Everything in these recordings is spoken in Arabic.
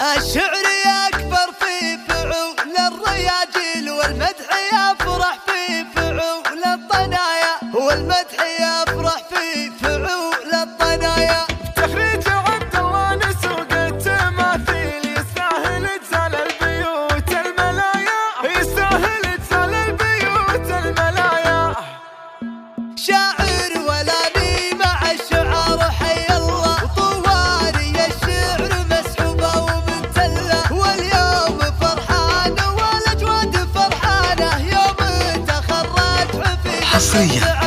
الشعر يكبر في فعول الرياجيل، والمدح يفرح في فعول الطنايا، والمدح يفرح في فعول الطنايا. تخريج عبد الله نسوق التماثيل، يستاهل اجزال البيوت الملايا، يستاهل اجزال البيوت الملايا. شاعر ولاني مع الشعار حي الله، وطوالي الشعر مسحوبه ومنتله، واليوم فرحان والاجواد فرحانه، يوم تخرج حفيد حصريا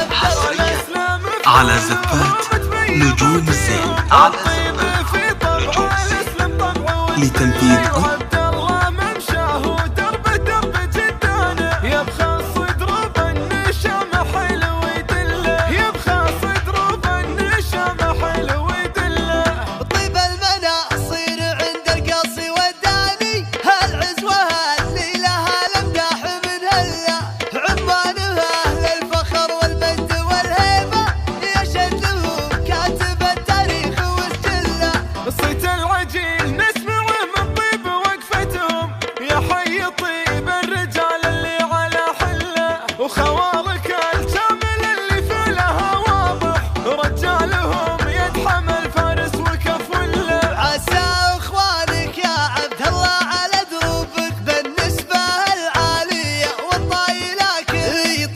على زفات نجوم الزين لتنفيذ وخوارك الكامل اللي في لها واضح، رجالهم يتحمل فارس وكف ولا. عسى اخوانك يا عبد الله على دروبك بالنسبه العاليه، والطايلك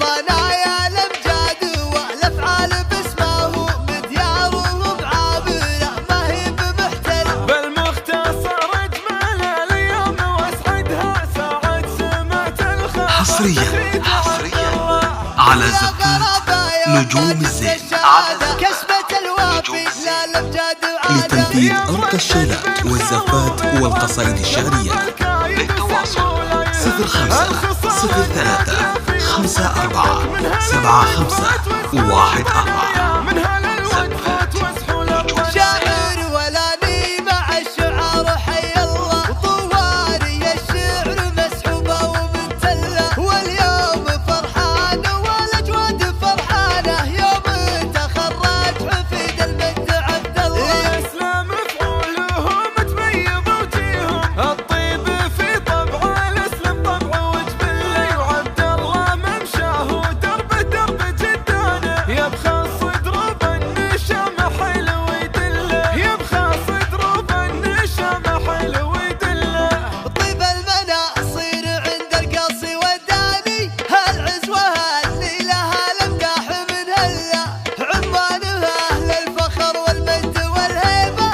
طنايا الامجاد والافعال باسمه مدياره بعابره، ما هي بمحتل. بالمختصر اجمل اليوم واسعدها ساعه سمعت الخبر. حصريا على زفات نجوم الزين كسبة الوافي لتنفيذ أرقى الشيلات والزفات والقصائد الشعرية. للتواصل 05-04-54-75-14. شاعر ولاني مع الشعار حي الله، وطوالي الشعر مسحوبه ومنتله، واليوم فرحان والاجواد فرحانه، يوم تخرج حفيد المجد عبد الله. الاسلام فعولهم تميض وجيههم، الطيب في طبع الاسلام طبع وجبله، وعبد الله ممشاه درب درب جدانه، يبخى صدر بالنشام حلو يدله، يبخى صدر بالنشام حلو يدله. طيب المناصير عند القاصي والداني، هالعزوه اللي لها الامداح من هلا، عنوانها اهل الفخر والمجد والهيبه،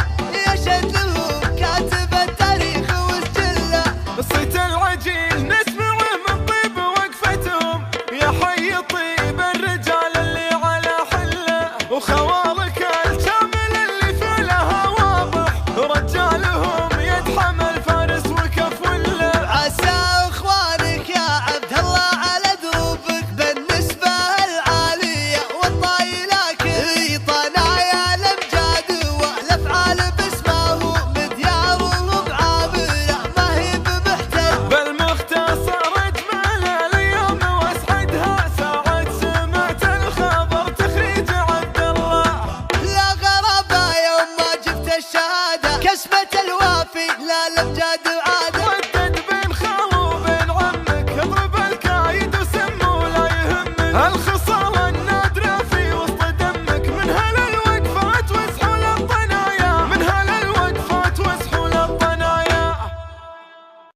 يشهد له كاتب التاريخ وسجله. صيت العجيل نسمعه من طيب وقفتهم، يا حي طيب الرجال اللي على حله، وخوارك الكامل اللي في لها واضح، رجالهم يتحمل فارس وكف ولا. عسى اخوانك يا عبد الله على دروبك بالنسبه العاليه، والطايلك طنايا الامجاد والافعال باسمه مدياره بعابره، ما هي بمحتل. بالمختصر اجمل اليوم واسعدها ساعة سمعت الخبر، تخريج عبد الله. لا غرابه يوم ما جبت الشهاده، كسبة الوافي لا الامجاد وعاده.